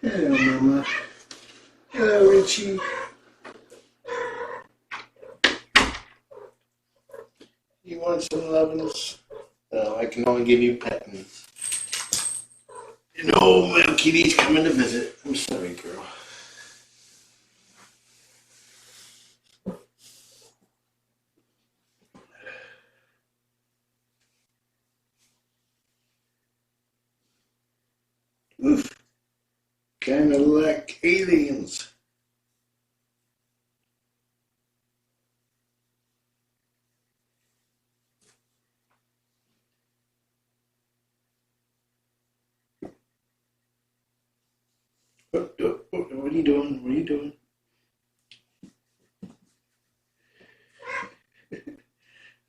Hello, Mama. Hello, Richie. You want some lovin's? No, I can only give you pettins. No, my kitty's coming to visit. I'm sorry, girl. Oof. Kind of like aliens. What are you doing? What are you doing?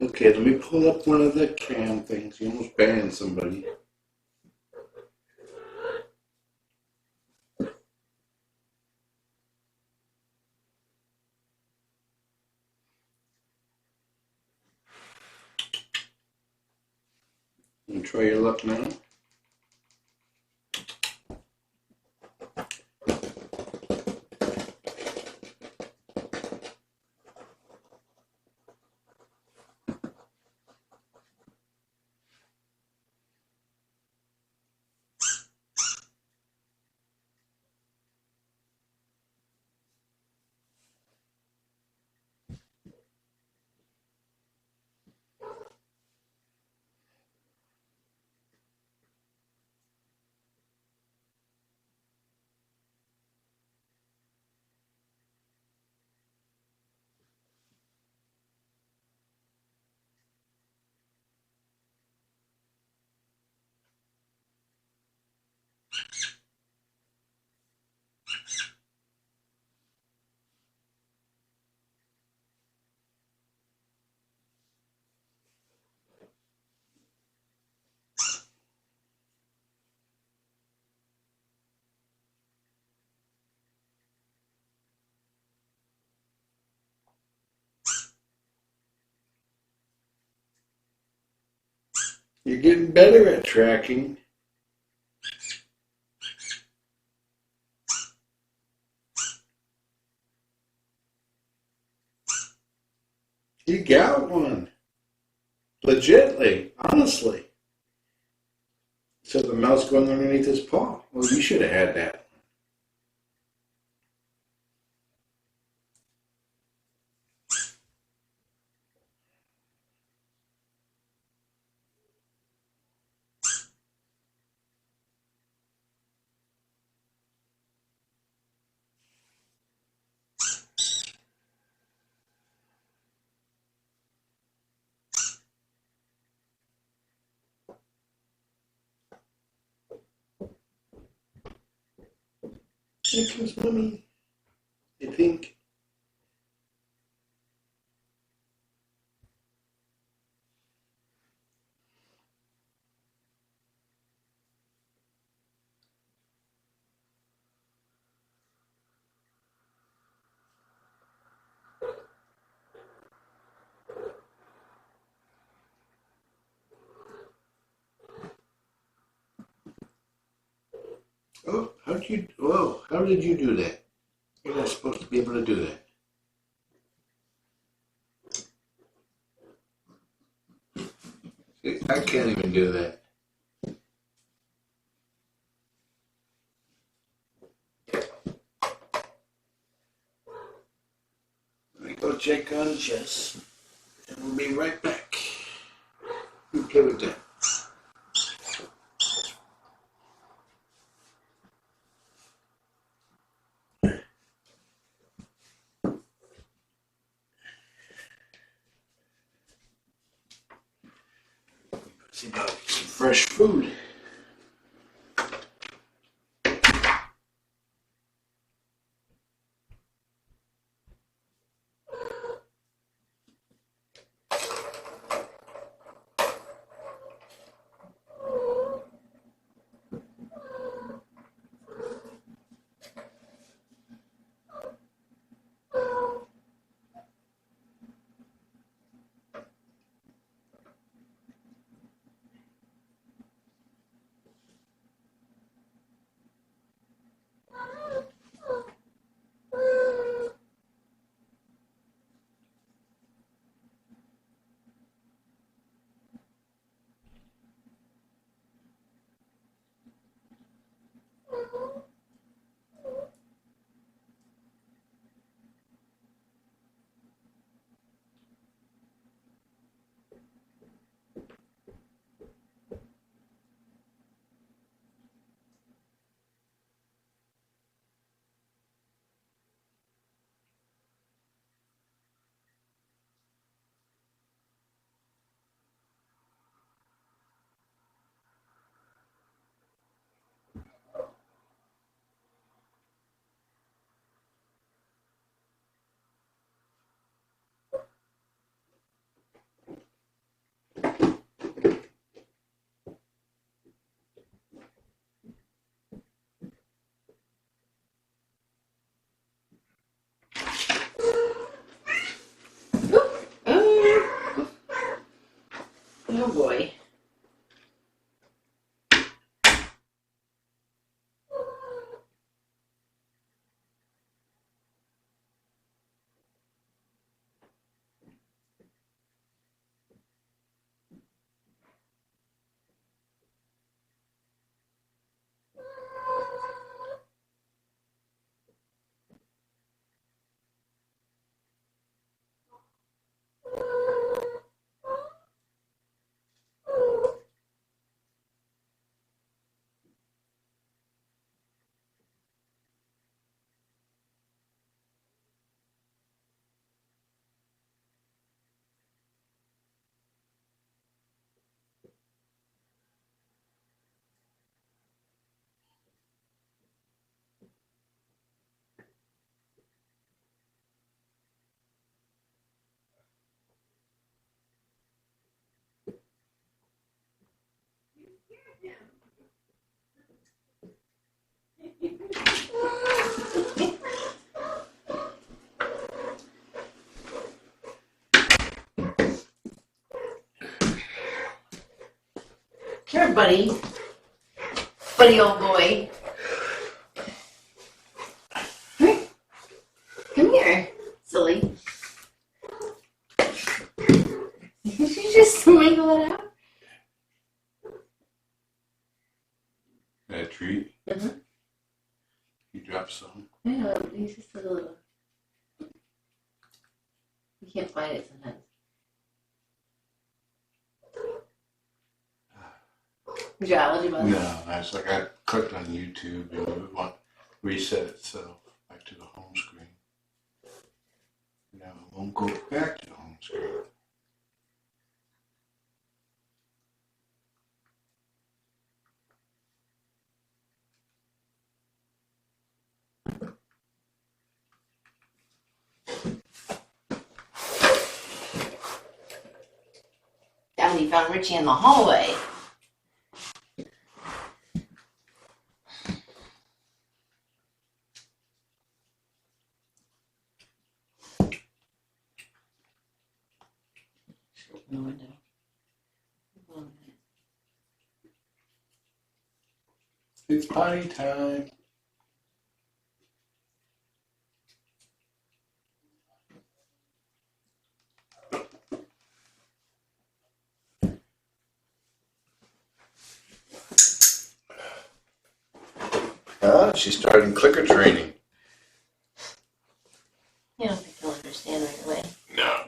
Okay, let me pull up one of the cam things. You almost banned somebody. You try your luck now. You're getting better at tracking. You got one. Legitly, honestly. So the mouse going underneath his paw. Well, you should have had that. Here comes Mommy. I think. Oh, how did you do that? You're not supposed to be able to do that. I can't even do that. Let me go check on Jess, and we'll be right back. You play with that. See about some fresh food. boy. Here, buddy. Buddy old boy. Come here, silly. Did you just wiggle it out? That treat? Uh-huh. You dropped some. Yeah, he's just a little. You can't find it sometimes. Geology about No, it's like I clicked on YouTube and it would reset itself back to the home screen. Now it won't go back to the home screen. Down, we found Richie in the hallway. Open the window. It's potty time. She's starting clicker training. I don't think he'll understand right away. No.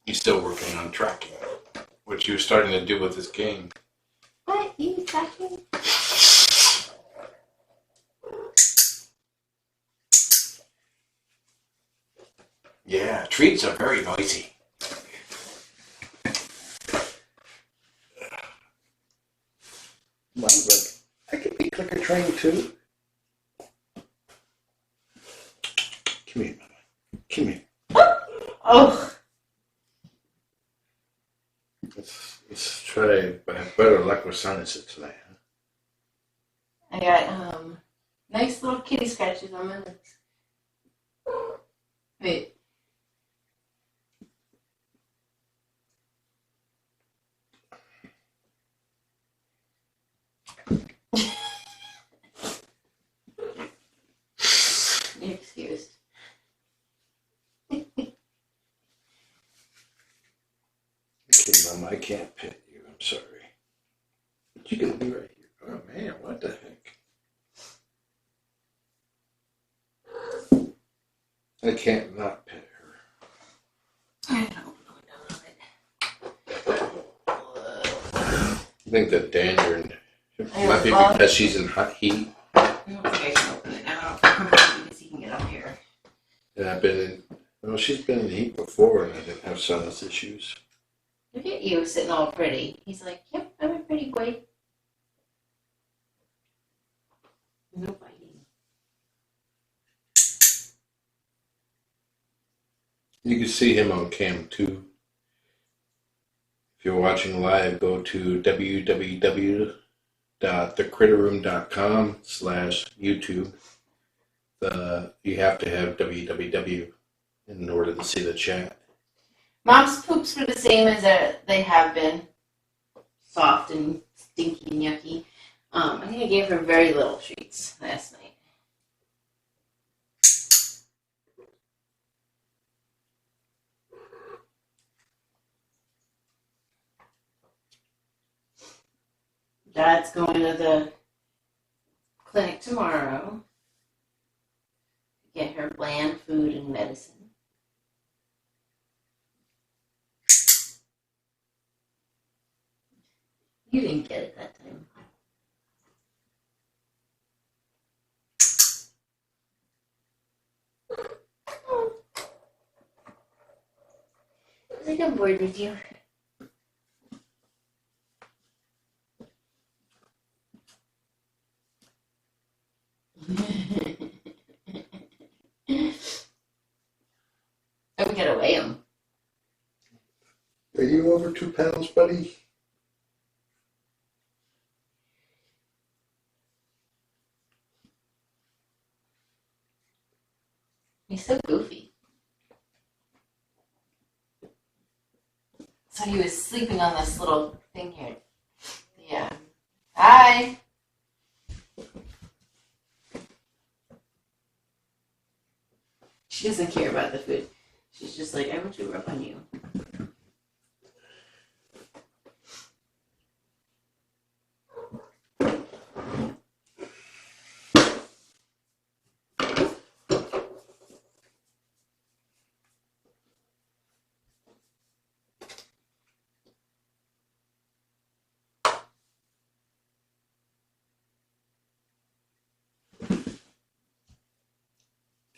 He's still working on tracking, which he was starting to do with this game. What? You tracking? Yeah, treats are very noisy. Mom's like, I could be clicker trained too. Come here, Mama. Come here. Oh. Let's try better luck with sinuses today, huh? I got nice little kitty scratches on my lips. Wait. You're excused. Okay, Mom, I can't pet you. I'm sorry. But you can be right here. Oh, man, what the heck? I can't not pet her. I don't know. I think the dander I might be love- because she's in hot heat. I don't think I can open it now. Because he can get up here. And I've been in, well, she's been in heat before and I didn't have sinus issues. Look at you sitting all pretty. He's like, yep, I'm a pretty boy. No biting. You can see him on cam too. If you're watching live, go to www.thecritterroom.com/YouTube. You have to have www in order to see the chat. Mom's poops were the same as they have been. Soft and stinky and yucky. I think I gave her very little treats last night. Dad's going to the clinic tomorrow to get her bland food and medicine. You didn't get it that time. I think I'm bored with you. Oh, we gotta weigh him. Are you over 2 pounds, buddy? He's so goofy. So he was sleeping on this little thing here. Yeah. Hi. She doesn't care about the food. She's just like, I want to rub on you.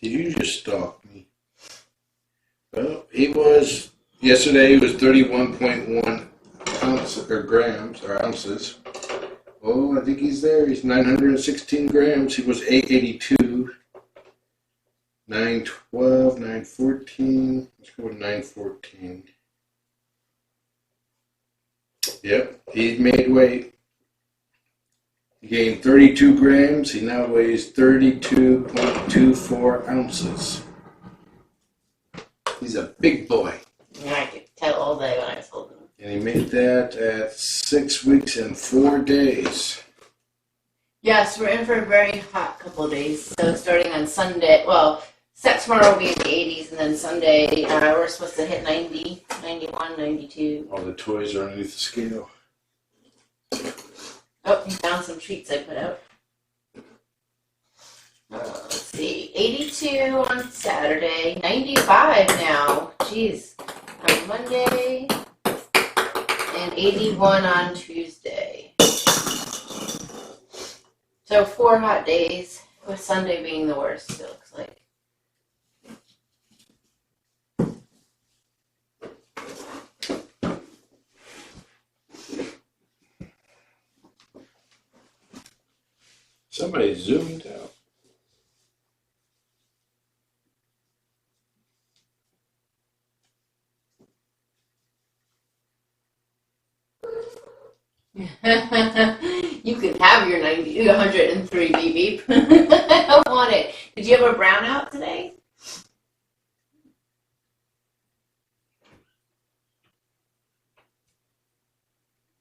Did you just stalk me? Well, yesterday he was 31.1 ounces, or grams, or ounces. Oh, I think he's there. He's 916 grams. He was 882. 912, 914. Let's go with 914. Yep, he's made weight. He gained 32 grams. He now weighs 32.24 ounces. He's a big boy. Yeah, I could tell all day when I was holding him. And he made that at 6 weeks and 4 days. Yes, we're in for a very hot couple of days. So starting on Sunday, tomorrow will be in the 80s, and then Sunday we're supposed to hit 90, 91, 92. All the toys are underneath the scale. Oh, you found some treats I put out. Let's see, 82 on Saturday, 95 now. Jeez, on Monday, and 81 on Tuesday. So 4 hot days, with Sunday being the worst, it looks like. Somebody zoomed out. You can have your 103 beep beep. I want it. Did you have a brownout today?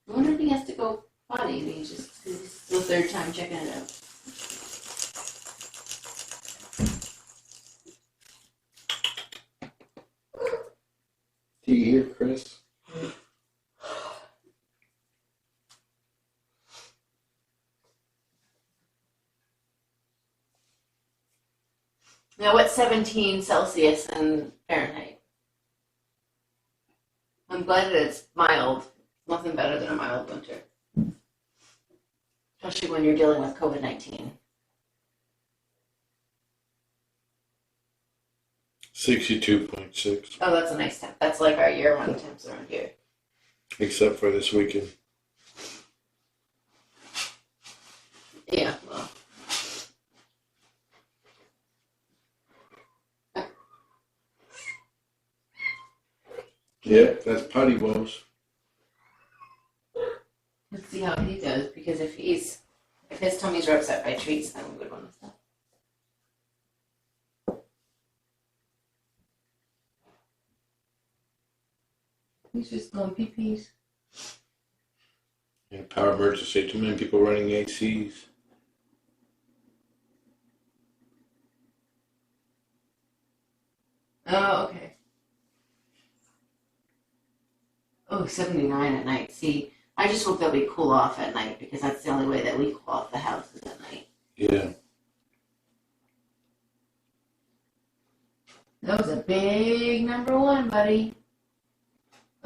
I wonder if he has to go potty and this is the 3rd time checking it out. Do you hear Chris? Now, what's 17 Celsius in Fahrenheit? I'm glad that it's mild. Nothing better than a mild winter. Especially when you're dealing with COVID-19. 62.6. Oh, that's a nice temp. That's like our year-round temps around here. Except for this weekend. Yeah, well. Yeah, that's potty woes. Let's see how he does, because if his tummies are upset by treats, then we would want to stop. He's just going pee-pees. Yeah, power emergency. Too many people running ACs. Oh, okay. Oh, 79 at night. See, I just hope that we cool off at night because that's the only way that we cool off the house is at night. Yeah. That was a big number one, buddy.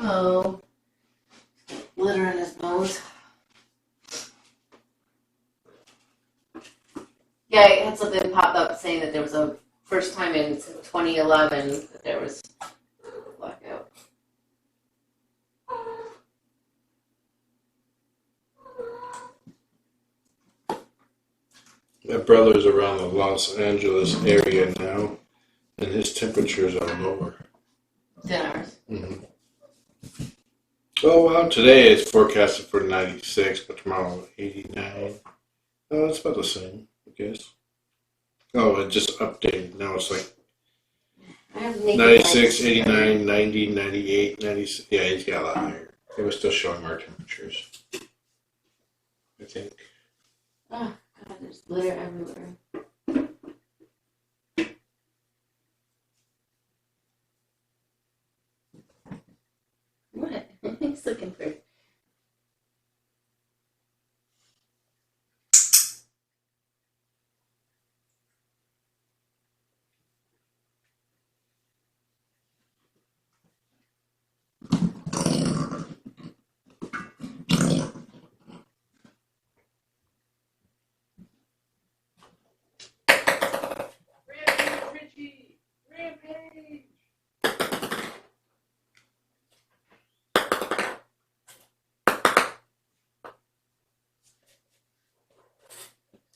Oh. Glitter in his nose. Yeah, I had something pop up saying that there was a first time in 2011 that there was blackout. My brother's around the Los Angeles area now, and his temperatures are lower. 10 hours. Mm-hmm. Oh, well, today it's forecasted for 96, but tomorrow 89. Oh, it's about the same, I guess. Oh, it just updated. Now it's like I have naked 96, lights. 89, 90, 98, 96. Yeah, he's got a lot higher. It was still showing our temperatures, I think. Oh, God, there's glitter everywhere. What? He's looking for. Richie! Rampage!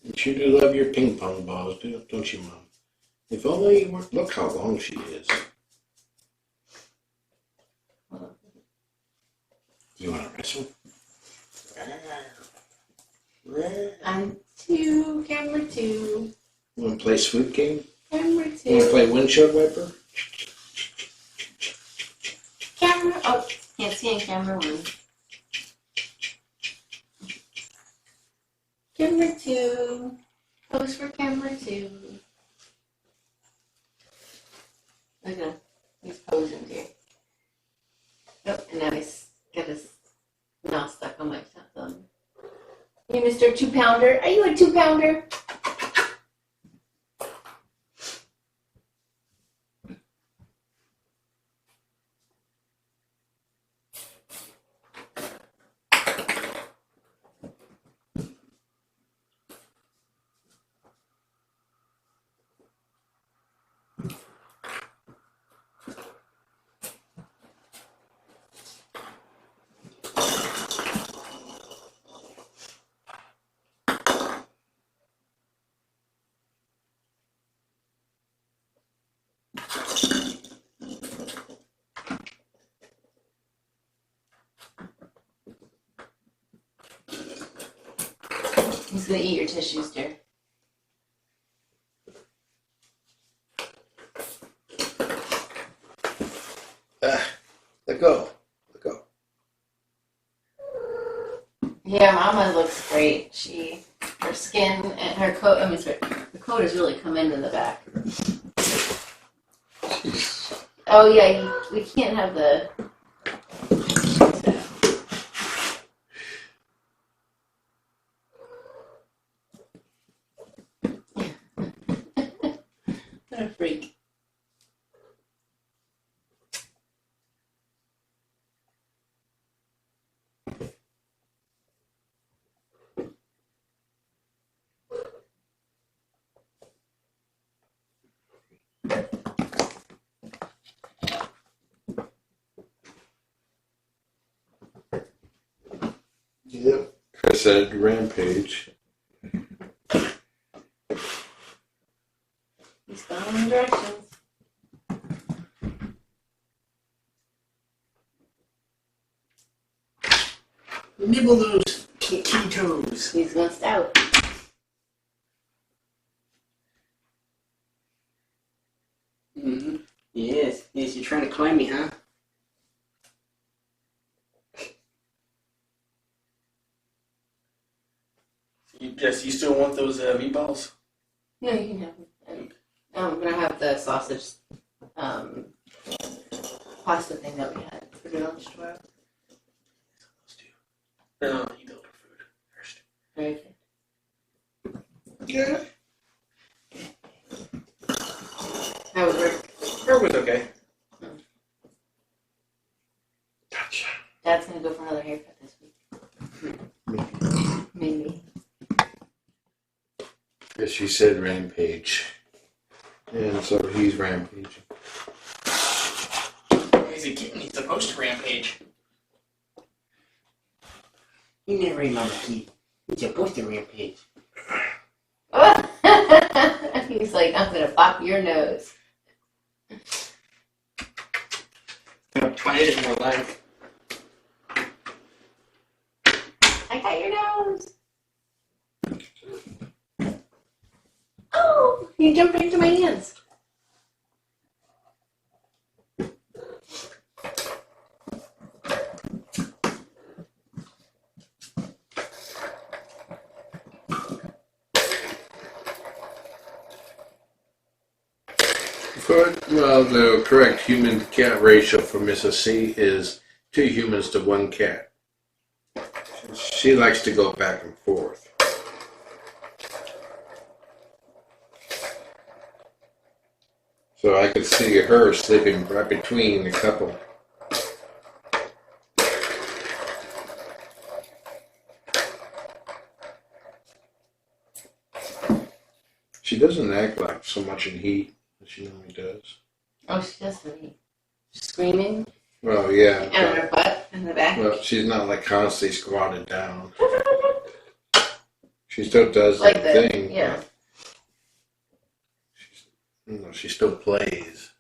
You sure do love your ping pong balls, don't you, Mom? If only you were. Look how long she is. You want to wrestle? I'm two, camera two. You want to play sweet game? Camera You want to two. play windshield wiper? Camera. Oh, can't see in camera one. Camera two. Pose for camera two. Look at him. He's posing here. Oh, and now he's got his mouth stuck on my thumb. Hey, Mr. 2-pounder. Are you a 2-pounder? He's gonna eat your tissues, dear. Let go. Let go. Yeah, Mama looks great. Her skin and her coat. I mean, sorry, the coat has really come in the back. Oh yeah, we can't have the. What a freak. Yep. Chris said rampage. He's going in directions. Nibble those key toes. He's going stout. Mm-hmm. Yes, you're trying to climb me, huh? You still want those meatballs? No, you can have them. I'm gonna have the sausage pasta thing that we had for lunch tomorrow. No, eat the other food first. Very good. Yeah. How was work? Her was okay. Gotcha. Dad's gonna go for another haircut this week. Maybe. Yes, she said rampage. And so he's rampaging. He's a kitten. He's supposed to rampage. You never remember Keith. You're supposed to rampage. He's like, I'm gonna pop your nose. Try it in my life. I got your nose. Oh, you jumped right into my hands. Well, the correct human-to-cat ratio for Mrs. C is 2 humans to 1 cat. She likes to go back and forth. So I could see her sleeping right between the couple. She doesn't act like so much in heat as she normally does. Oh, she does funny. Screaming Well, yeah. and on her butt in the back. Well, she's not like constantly squatted down. She still does Like that that, thing. yeah. She still plays.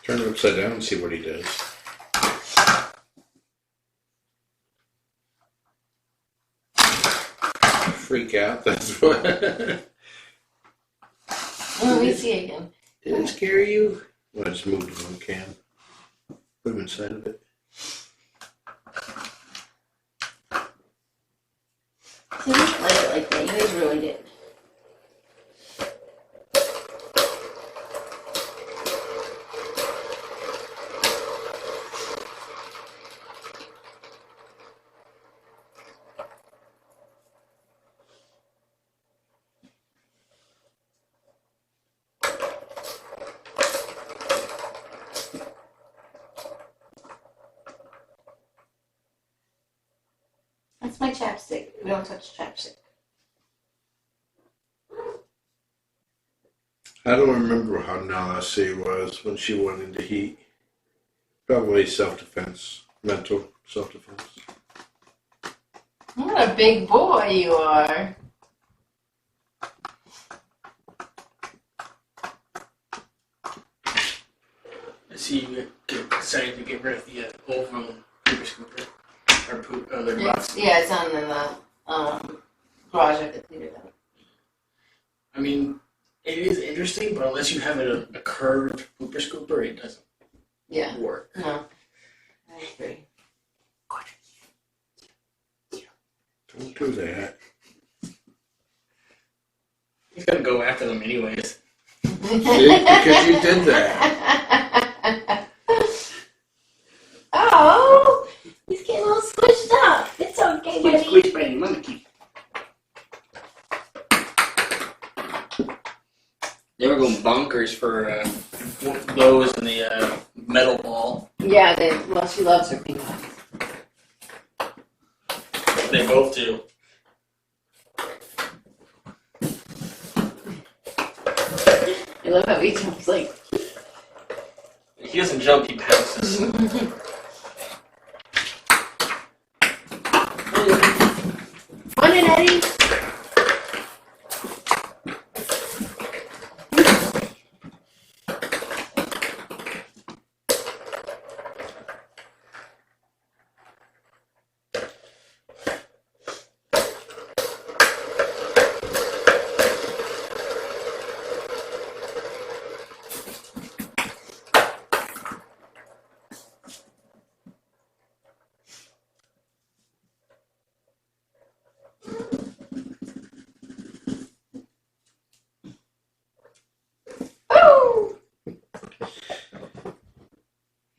Turn it upside down and see what he does. Freak out, that's what. Let me see again. Did it scare you? Well, I just moved the one can. Put him inside of it. See, just let it like that. You guys ruined it. That's my chapstick. We don't touch chapstick. I don't remember how Nala C was when she went into heat. Probably self-defense, mental self-defense. What a big boy you are. Let's see you decided to get rid of the old from pooper scooper. Or poop, the box. It's on in the garage. I have to clean it out. I mean, it is interesting, but unless you have a curved pooper scooper, it doesn't work. No. I agree. Don't do that. He's gonna go after them anyways. See? Because you did that. Oh, he's getting all squished up. It's okay, buddy. Squish by your monkey. They were going bonkers for those and the metal ball. Yeah, she loves her ping pong. They both do. I love how he jumps like. He doesn't jump, he pounces. Run it, Eddie.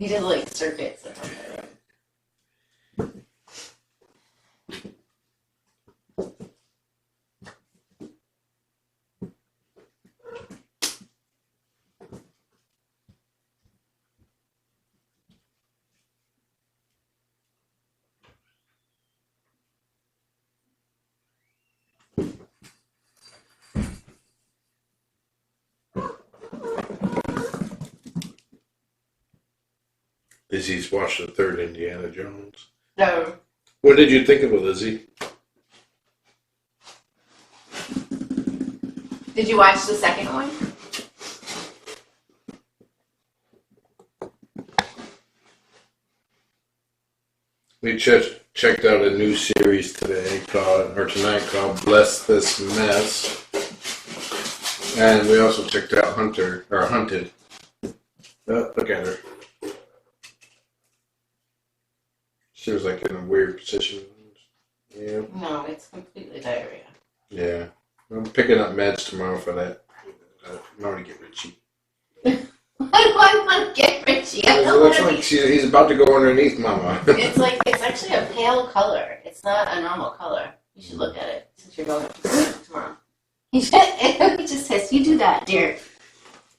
He did like circuits or something. Lizzie's watched the third Indiana Jones. No. What did you think of it, Lizzie? Did you watch the second one? We checked out a new series tonight called Bless This Mess. And we also checked out Hunted. Oh, look at her. She was like in a weird position. Yeah. No, it's completely diarrhea. Yeah. I'm picking up meds tomorrow for that. I'm going to get Richie. Why do I want to get Richie? I It don't looks want like he's about to go underneath Mama. it's actually a pale color. It's not a normal color. You should look at it since you're going tomorrow. You should. It just says, you do that, dear.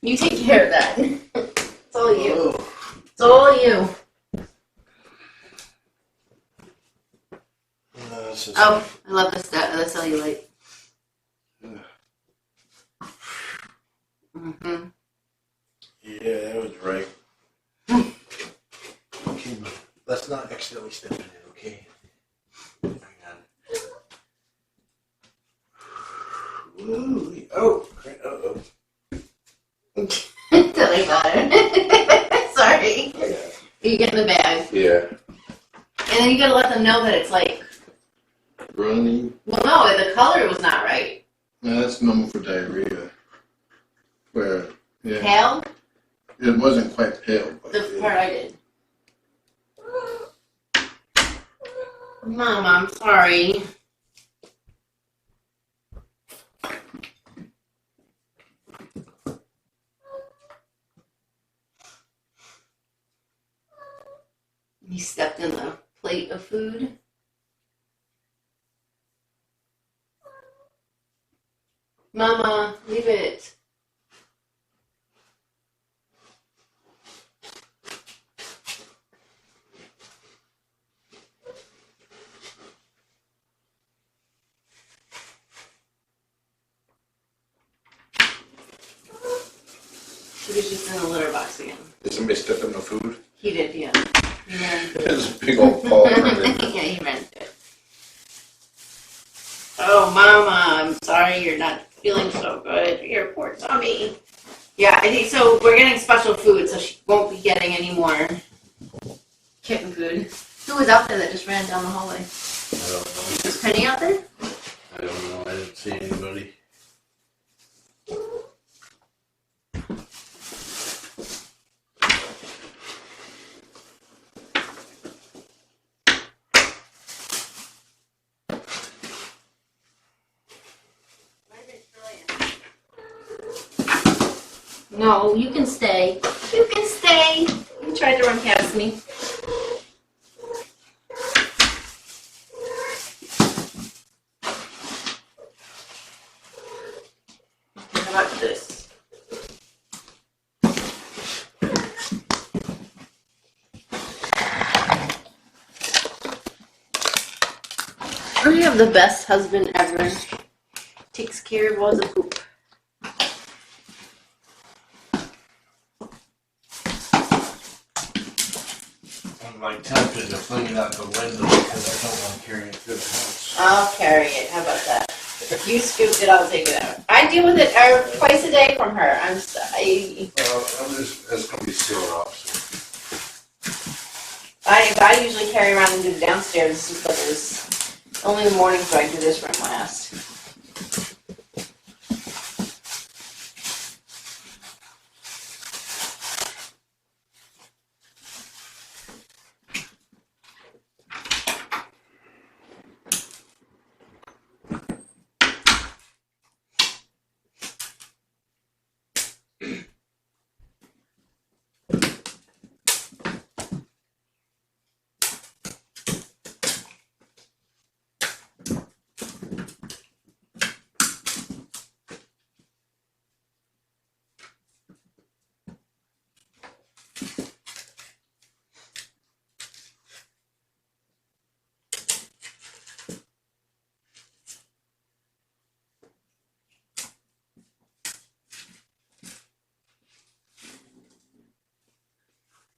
You take care of that. It's all you. It's all you. Oh, I love the cellulite. Mm-hmm. Yeah, that was right. Okay, let's not accidentally step in it, okay? Hang on. Ooh, oh, Tell me about it. Sorry. You get in the bag. Yeah. And then you gotta let them know that it's like... Running. Well, no, the color was not right. No, that's normal for diarrhea. Where, yeah. Pale? It wasn't quite pale. But The part I did. Mom, I'm sorry. He stepped in the plate of food. Mama, leave it. He was just in the litter box again. Did somebody step in the food? He did, yeah. He ran through it. There's a big old paw print. Yeah, he ran through it. Oh, Mama, I'm sorry you're not feeling so good. Your poor tummy. Yeah, I think so. We're getting special food, so she won't be getting any more kitten food. Who was out there that just ran down the hallway? I don't know. Was Penny out there? I don't know. I didn't see anybody. No, you can stay. You can stay. You tried to run past me. How about this? We have the best husband ever. Takes care of all the poop. I'm like tempted to fling it out the window because I don't want to carry it through the house. I'll carry it. How about that? If you scooped it, I'll take it out. I deal with it twice a day from her. I'm sorry. It's going to be sealed off. I usually carry around and do it downstairs slippers. Only in the morning so I do this room last.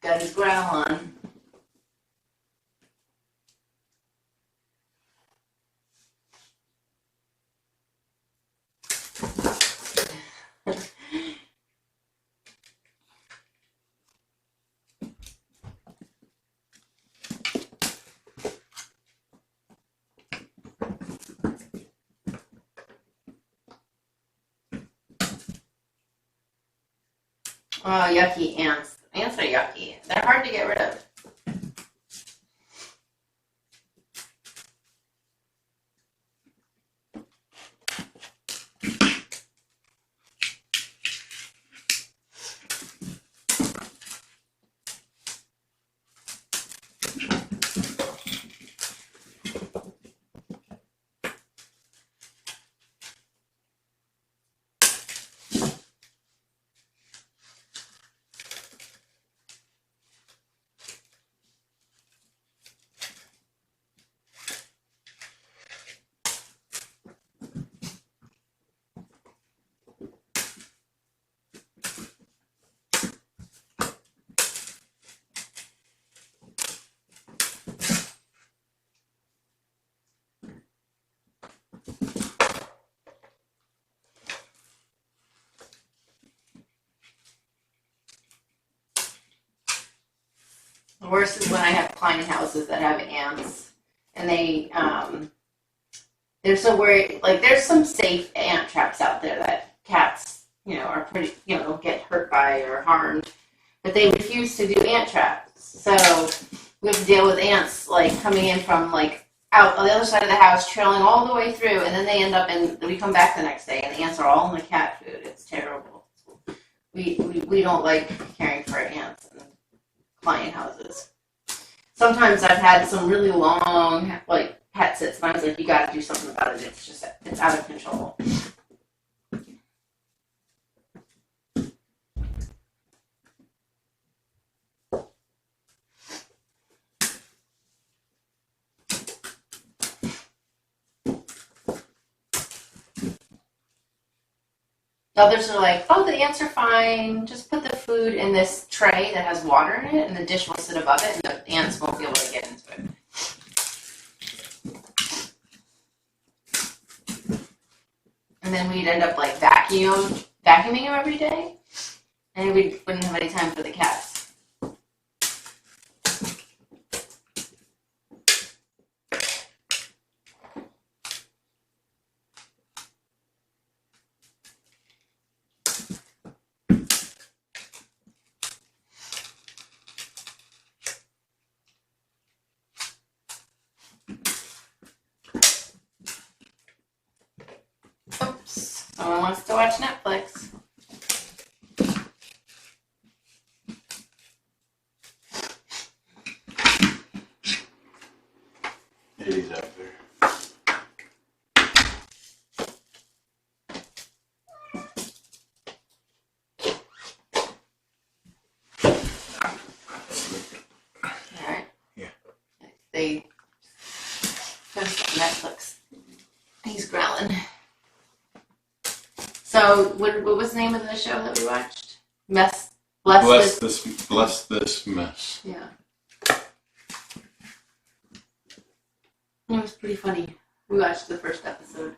Got his growl on. Oh, yucky ants. Ants are yucky. They're hard to get rid of. The worst is when I have client houses that have ants, and they're so worried. Like, there's some safe ant traps out there that cats, are pretty, get hurt by or harmed, but they refuse to do ant traps. So we have to deal with ants like coming in from like out on the other side of the house, trailing all the way through, and then they end up we come back the next day, and the ants are all in the cat food. It's terrible. We don't like caring for ants in client houses. Sometimes I've had some really long like pet sits, and I was like, you got to do something about it. It's out of control. Others are like, oh, the ants are fine. Just put the food in this tray that has water in it, and the dish will sit above it, and the ants won't be able to get into it. And then we'd end up like vacuuming them every day, and we wouldn't have any time for the cats. Someone wants to watch Netflix. He's up there. Alright. Yeah. They post on Netflix. He's growling. So, what was the name of the show that we watched? Bless this mess. Yeah. It was pretty funny. We watched the first episode.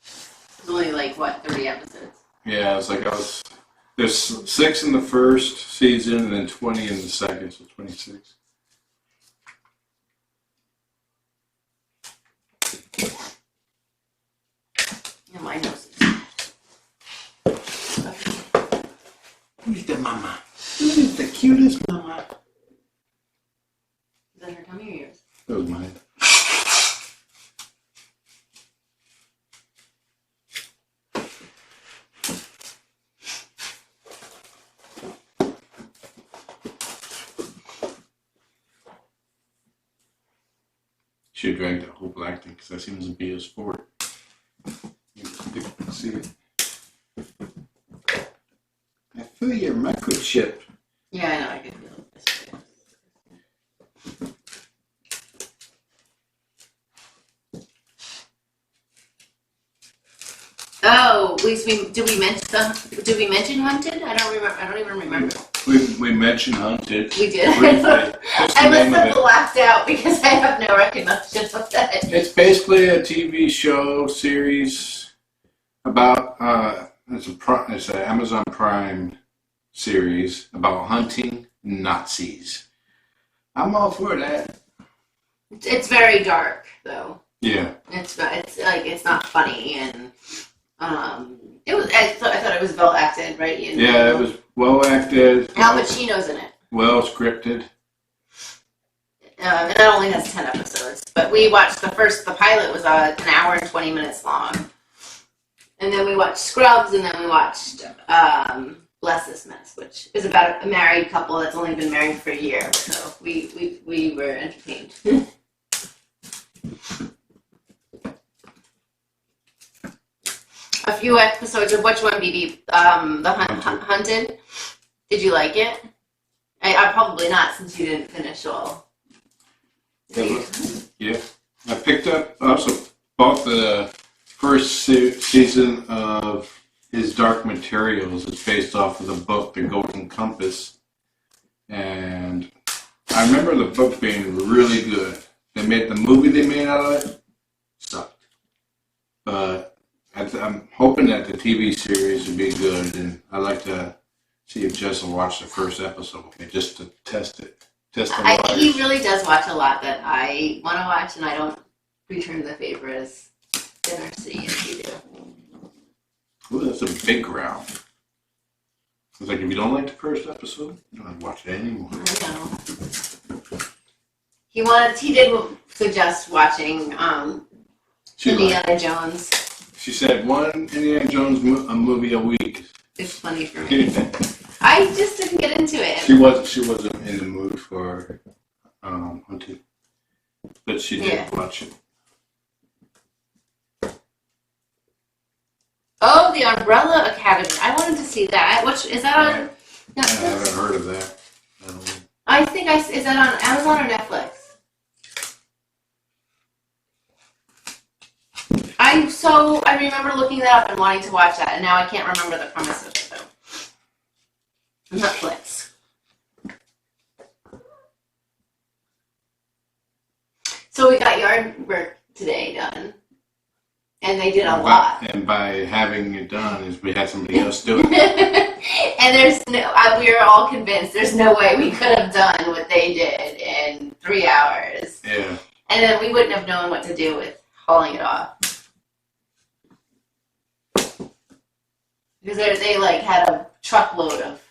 It was only like, 30 episodes? Yeah, there's 6 in the first season and then 20 in the second, so 26. Yeah, my nose is. Who's the mama? Who's the cutest mama? Is that her tummy or yours? That was mine. Should have drank that whole black thing because that seems to be a sport. You can see it. I feel your microchip. Yeah, I know. I can feel it. Oh, did we mention Hunted? I don't even remember. We mentioned Hunted. We did. Briefly. What's the I name must of have it? laughed out because I have no recollection of that. It's basically a TV show series about it's an Amazon Prime series about hunting Nazis. I'm all for that. It's very dark, though. Yeah. It's not funny, and it was. I thought it was well acted, right? Yeah, it was well acted. Al Pacino's in it. Well scripted. And it only has 10 episodes, but we watched the pilot was an hour and 20 minutes long. And then we watched Scrubs, and then we watched Bless This Mess, which is about a married couple that's only been married for a year. So we were entertained. A few episodes of which one, BB? Hunted. Did you like it? I probably not, since you didn't finish all. Yeah. I picked up, also bought the first season of his Dark Materials. It's based off of the book, The Golden Compass. And I remember the book being really good. The movie they made out of it sucked. But I'm hoping that the TV series will be good. And I'd like to see if Jess will watch the first episode with me just to test it. He really does watch a lot that I want to watch, and I don't return the favor as generously as you do. Ooh, that's a big growl. It's like, if you don't like the first episode, you don't have to watch it anymore. I know. He did suggest watching Indiana Jones. She said one Indiana Jones movie a week. It's funny for me. I just didn't get into it. She wasn't in the mood for Hunted, but she did watch it. Oh, The Umbrella Academy. I wanted to see that. Is that on I Netflix? haven't heard of that. I think is that on Amazon or Netflix? I remember looking that up and wanting to watch that, and now I can't remember the premise of it though. Netflix. So we got yard work today done, and they did a lot. And by having it done, is we had somebody else do it. And we were all convinced there's no way we could have done what they did in 3 hours. Yeah. And then we wouldn't have known what to do with hauling it off. Because they had a truckload of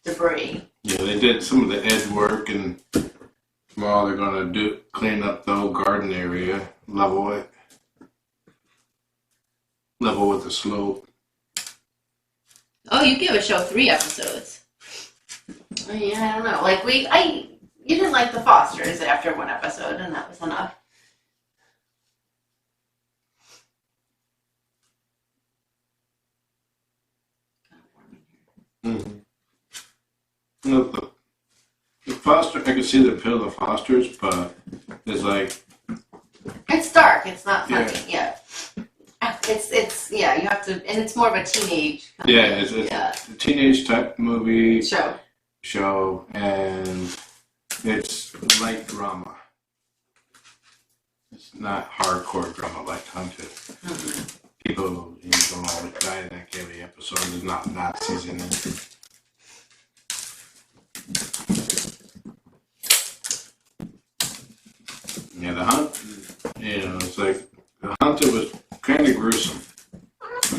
debris. Yeah, they did some of the edge work, and tomorrow they're going to clean up the whole garden area, level it, level with the slope. Oh, you give a show 3 episodes. Oh, yeah, I don't know. You didn't like the Fosters after 1 episode, and that was enough. Mm-hmm. The Foster, I can see the appeal of the Fosters, but it's like... It's dark. It's not funny. Yeah. It's you have to, and it's more of a teenage. It's a teenage type movie show, and it's light drama. It's not hardcore drama like Hunted. Mm-hmm. People don't always die in that every episode. There's not Nazis in it. Yeah, the hunt. It's like the Hunted was kind of gruesome.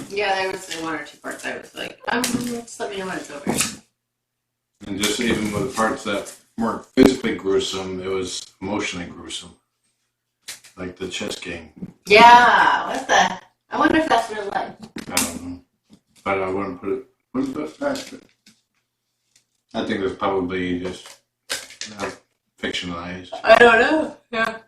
Yeah, there was 1 or 2 parts I was like, just let me know when it's over. And just even with the parts that weren't physically gruesome, it was emotionally gruesome. Like the chess game. Yeah, I wonder if that's real life. I don't know. But I wouldn't put it past it. I think it's probably just fictionalized. I don't know. Yeah.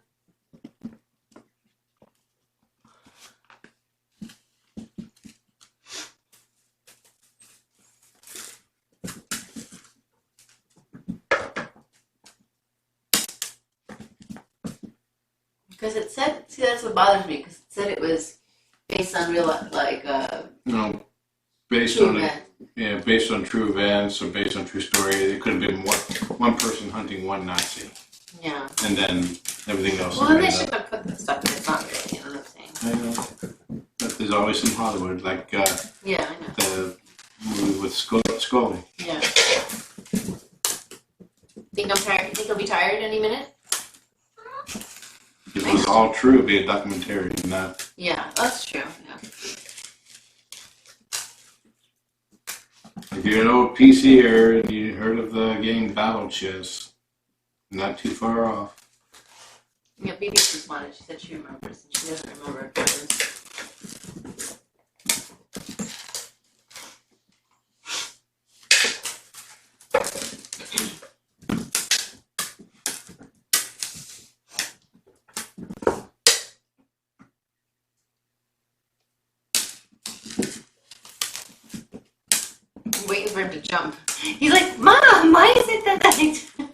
Because it said, that's what bothers me, because it said it was based on real, No, based on Yeah, based on true events or based on true story. It could have been one person hunting one Nazi. Yeah. And then everything else. Well, they should have put the stuff in. It's not really, you know what I'm saying? I know. But there's always some Hollywood, like Yeah, I know. the movie with Scully. Yeah. Think I'm tired? You think I'll be tired any minute? If it was all true, it'd be a documentary, not. Yeah, that's true. Yeah. If you're an old PCer and you heard of the game Battle Chess, not too far off. Yeah, Phoebe responded. She said she remembers, and she doesn't remember if it was. I'm waiting for him to jump. He's like, Mom, why is it that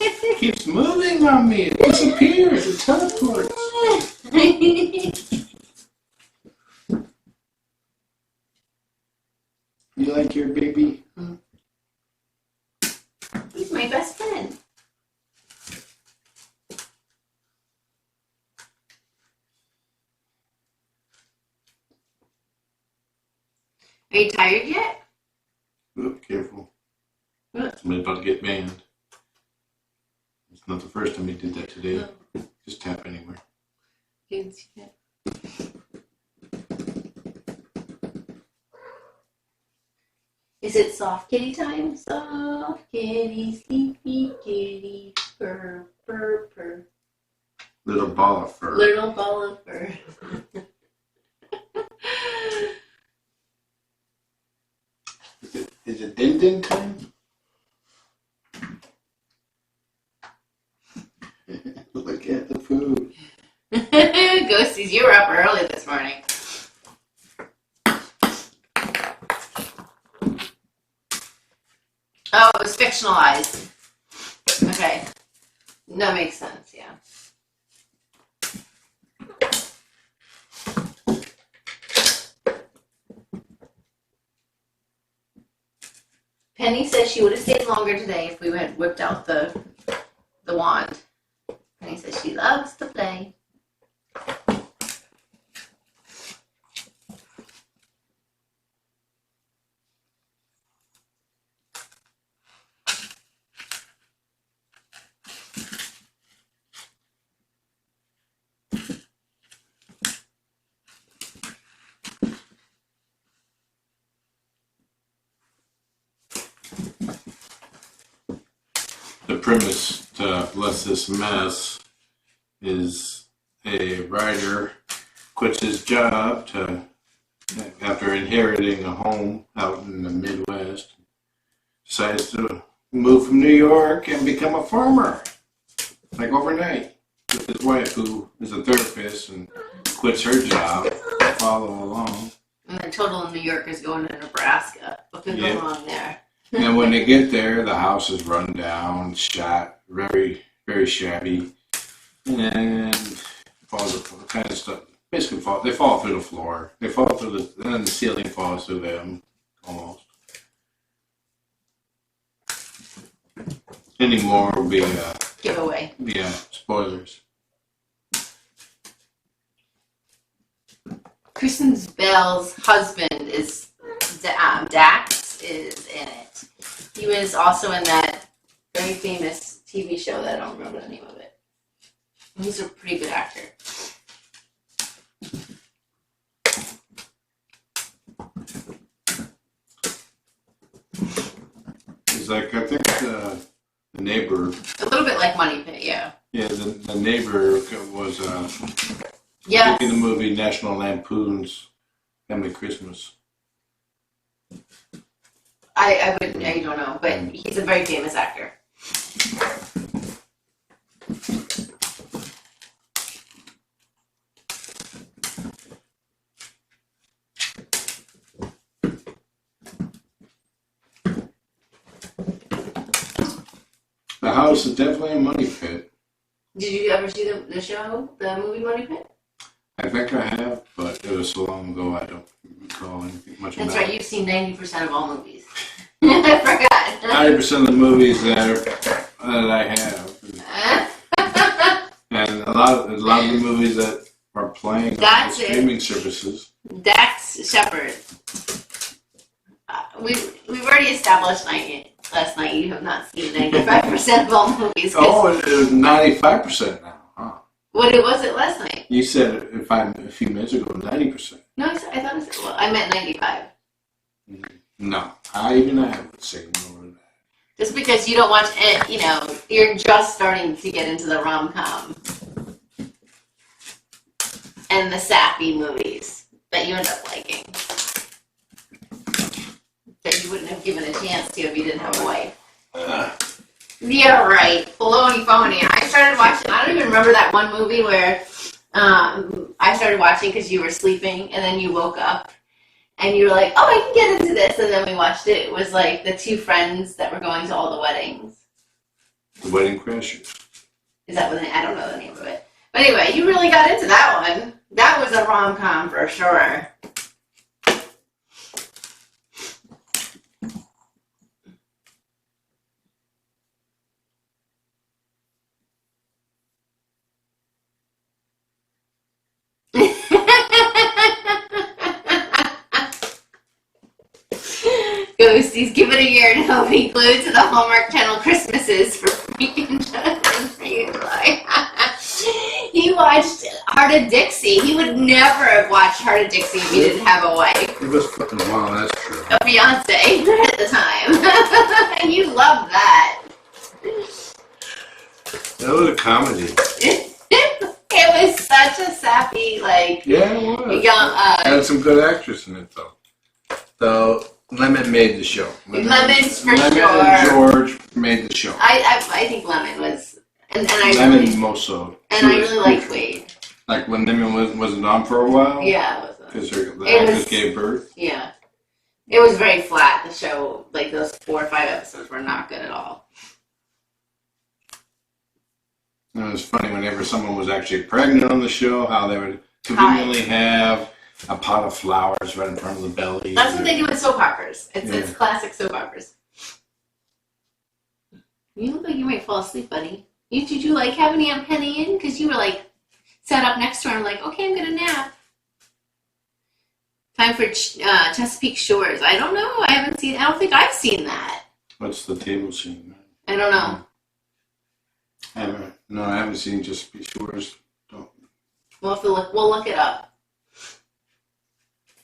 It keeps moving on me. It disappears. It teleports. You like your baby? He's my best friend. Are you tired yet? Oh, careful. What? Somebody's about to get banned. It's not the first time he did that today. No. Just tap anywhere. Is it soft kitty time? Soft kitty, sleepy kitty, purr, purr, purr. Little ball of fur. Little ball of fur. Is it din time? Look at the food. Ghosties, you were up early this morning. Oh, it was fictionalized. Okay. That makes sense, yeah. Penny says she would have stayed longer today if we had whipped out the wand. Penny says she loves to play. The premise to Bless This Mess is a writer quits his job after inheriting a home out in the Midwest, decides to move from New York and become a farmer, like overnight, with his wife, who is a therapist, and quits her job to follow along. And then total New Yorkers going to Nebraska. What could go wrong there? And when they get there, the house is run down, shot, very, very shabby, and falls apart, kind of stuff. Basically, they fall through the floor. They fall through and then the ceiling falls through them, almost. Any more will be Giveaway. spoilers. Kristen Bell's husband is Dax is in it. He was also in that very famous TV show that I don't remember the name of it. He's a pretty good actor. It's like, I think the neighbor. A little bit like Money Pit, yeah. Yeah, the neighbor was Yes. in the movie National Lampoon's Family Christmas. I don't know, but he's a very famous actor. The house is definitely a money pit. Did you ever see the show, the movie Money Pit? I think I have, but it was so long ago I don't recall anything much about That's right, you've seen 90% of all movies. I forgot. 90% of the movies that I have, and a lot of the movies that are playing on the That's it. streaming services. Dax Shepard. We've already established last night you have not seen 95% of all movies. Oh, it was 95% now, huh? What was it last night? You said a few minutes ago 90%. No, I thought I said, well, I meant 95. No, I would say more than that. Just because you don't watch it, you're just starting to get into the rom-com and the sappy movies that you end up liking. That you wouldn't have given a chance to if you didn't have a wife. Yeah, right. Baloney phony. I started watching, I don't even remember that one movie where I started watching because you were sleeping and then you woke up and you were like, oh, I can get into this. And then we watched it. It was like the two friends that were going to all the weddings. The Wedding Crashers. Is that what I don't know the name of it. But anyway, you really got into that one. That was a rom-com for sure. Ghosties, give it a year and he'll be glued to the Hallmark Channel Christmases for freaking Jonathan for you, July. He watched Heart of Dixie. He would never have watched Heart of Dixie if he didn't have a wife. It was fucking wild, that's true. A fiance at the time. And you loved that. That was a comedy. It was such a sappy, Yeah, it was. young, Had some good actors in it, though. So, Lemon made the show. Lemon's for Lemon sure. and George made the show. I think Lemon was, and I Lemon really, most so. and I really liked Wade. Like when Lemon wasn't on for a while? Yeah, it was. Because the It actress was- gave birth? Yeah. It was very flat, the show. Like, those 4 or 5 episodes were not good at all. And it was funny whenever someone was actually pregnant on the show, how they would conveniently have a pot of flowers right in front of the belly. That's what they do with soap operas. It's Yeah. classic soap operas. You look like you might fall asleep, buddy. Did you like having Aunt Penny in? Because you were like sat up next to her and like, okay, I'm gonna nap. Time for Chesapeake Shores. I don't know. I don't think I've seen that. What's the table scene? I don't know. I haven't seen Just Be Shores. We'll have to look. We'll look it up.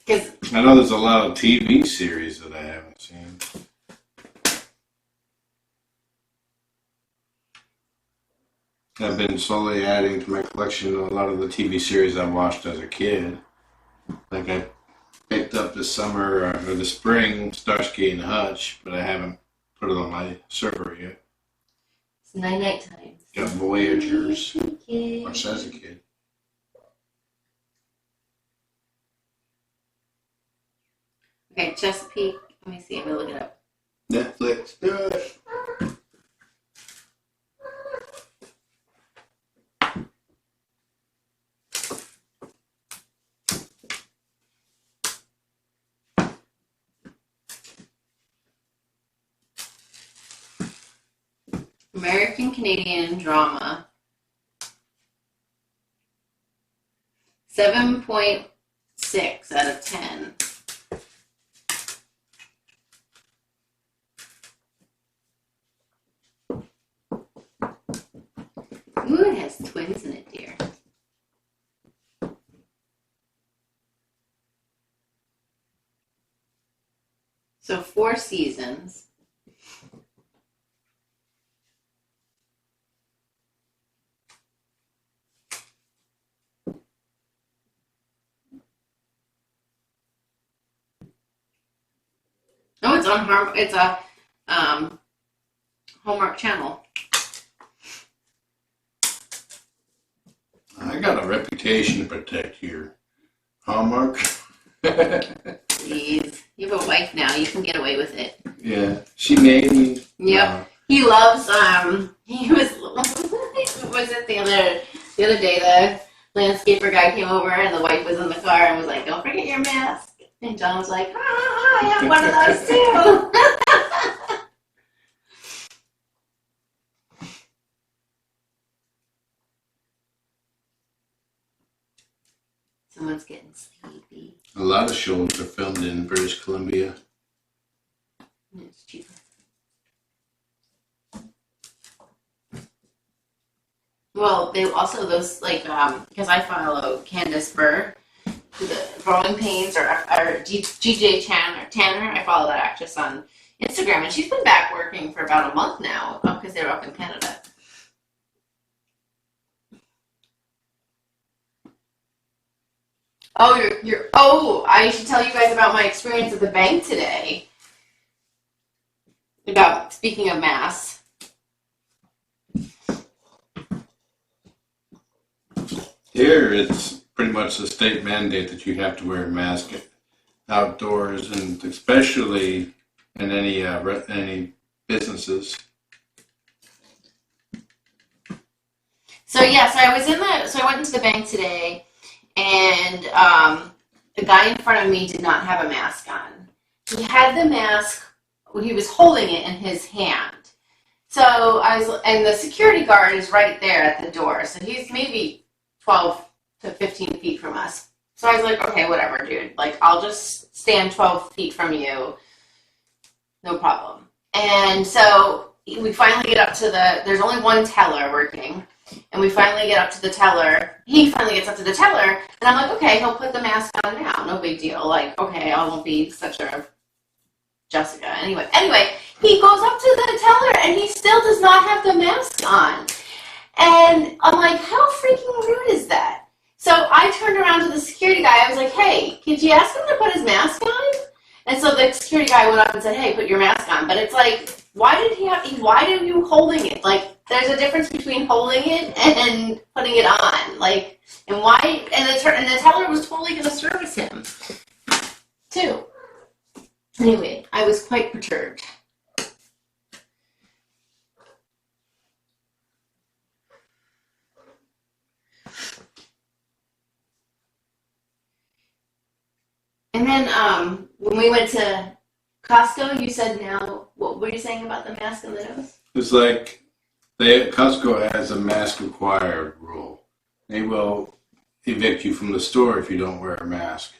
Because I know there's a lot of TV series that I haven't seen. I've been slowly adding to my collection a lot of the TV series I watched as a kid. Like I picked up this summer or the spring Starsky and Hutch, but I haven't put it on my server yet. it's night time. Got Voyagers, Okay. watched as a kid. Okay, Chesapeake. Let me see. I'm gonna look it up. Netflix, do it. American Canadian drama. 7.6 out of 10. Ooh, it has twins in it, dear. So 4 seasons. No, it's on it's a Hallmark Channel. I got a reputation to protect here. Hallmark. Please. You have a wife now. You can get away with it. Yeah, she made me. Yep. He loves, he was it the other day, the landscaper guy came over and the wife was in the car and was like, don't forget your mask. And John was like, I have one of those too. sleepy. A lot of shows are filmed in British Columbia. It's cheaper. Well, they also those like because I follow Candace Burr, the Growing Pains or GJ Tanner. I follow that actress on Instagram, and she's been back working for about a month now because they're up in Canada. Oh, you're. Oh, I should tell you guys about my experience at the bank today. About speaking of masks. Here, it's pretty much the state mandate that you have to wear a mask outdoors, and especially in any businesses. So I went into the bank today, and the guy in front of me did not have a mask on. He had the mask. He was holding it in his hand. So and the security guard is right there at the door. So he's maybe 12 to 15 feet from us. So I was like, okay, whatever, dude. Like, I'll just stand 12 feet from you. No problem. And so we finally get up to there's only one teller working. And we finally get up to the teller. He finally gets up to the teller. And I'm like, okay, he'll put the mask on now. No big deal. Like, okay, I won't be such a Jessica. Anyway, he goes up to the teller and he still does not have the mask on. And I'm like, how freaking rude is that? So I turned around to the security guy. I was like, hey, could you ask him to put his mask on? And so the security guy went up and said, hey, put your mask on. But it's like, why are you holding it? Like, there's a difference between holding it and putting it on. Like, and why? And the teller was totally going to service him, too. Anyway, I was quite perturbed. And then when we went to Costco, you said now, what were you saying about the mask and the nose? It's like Costco has a mask required rule. They will evict you from the store if you don't wear a mask.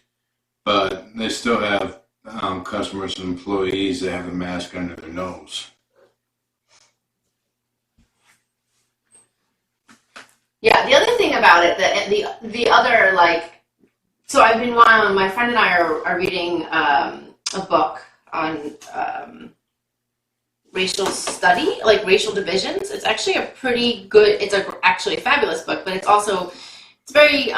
But they still have customers and employees that have a mask under their nose. Yeah, the other thing about it, the other, like, so I've been, my friend and I are reading a book on racial study, like racial divisions. It's actually a pretty good, actually a fabulous book, but it's very,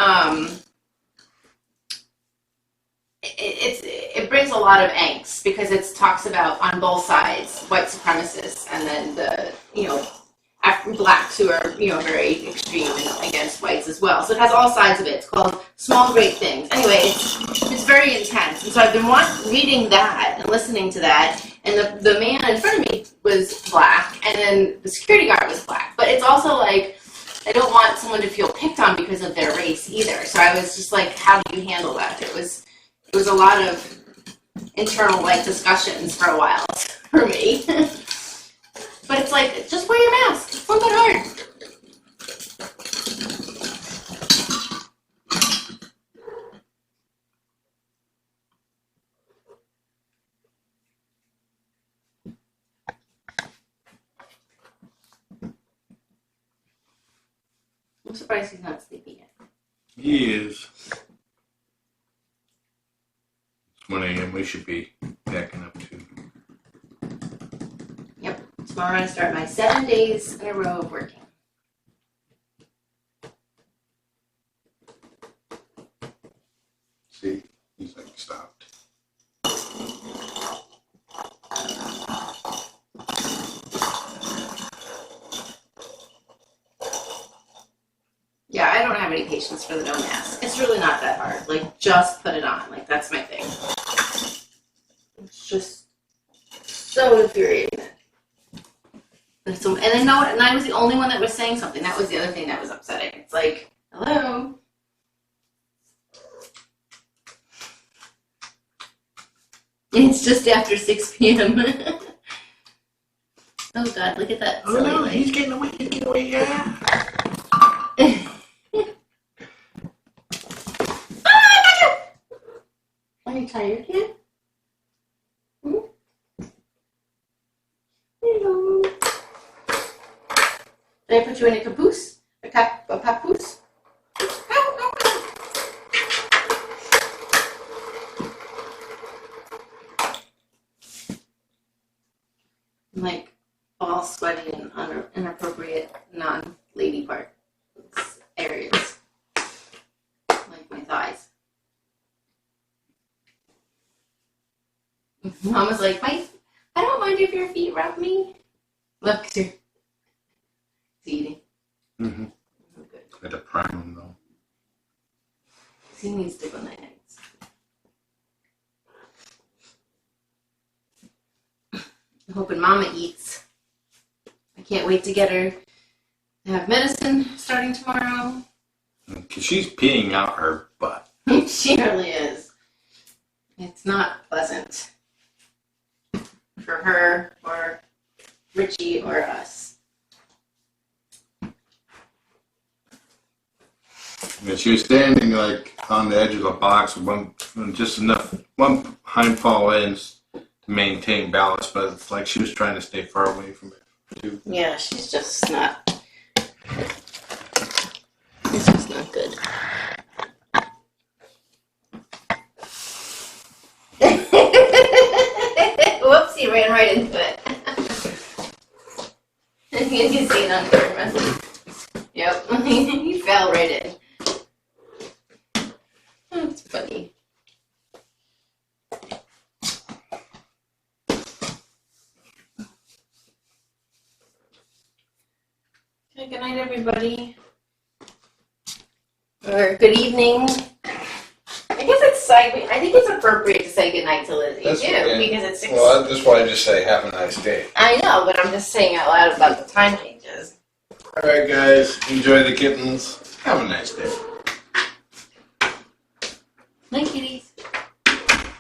it brings a lot of angst because it talks about on both sides white supremacists and then the blacks who are very extreme against whites as well. So it has all sides of it. It's called Small Great Things. Anyway, it's very intense, and so I've been reading that and listening to that. And the man in front of me was black, and then the security guard was black. But it's also like I don't want someone to feel picked on because of their race either. So I was just like, how do you handle that? It was a lot of internal discussions for a while for me. But it's like, just wear your mask. It's not that hard. I'm surprised he's not sleeping yet. He is. It's 1 a.m. We should be backing up too. Yep. Tomorrow I'm going to start my 7 days in a row of working. See, he's like stopped. Yeah, I don't have any patience for the no mask. It's really not that hard. Like, just put it on. Like, that's my thing. It's just so infuriating. And then I was the only one that was saying something. That was the other thing that was upsetting. It's like, hello? It's just after 6 p.m. Oh, God, look at that. Oh, no, he's getting away, yeah. Are you tired yet? Hello. Did I put you in a caboose? A papoose? I'm like all sweaty and inappropriate non-lady part areas. Like my thighs. Mama's like, I don't mind if your feet rub me. Look, you're eating. Mm-hmm. Oh, good. Had to prime them though. He needs to go night nights. I'm hoping Mama eats. I can't wait to get her to have medicine starting tomorrow. Cause she's peeing out her butt. She really is. It's not pleasant for her or Richie or us. Yeah, she was standing like on the edge of the box with just enough one hind paw in to maintain balance, but it's like she was trying to stay far away from it too. Yeah, she's just not. It's just not good. Whoops, he ran right into it. You can see it on camera. Yep, he fell right in. That's funny. Okay, good night, everybody. Or good evening. I think it's appropriate to say good night to Lizzie That's too, okay. because it's 6. Well, I just want to just say have a nice day. I know, but I'm just saying out loud about the time changes. All right, guys, enjoy the kittens. Have a nice day. Night, kitty.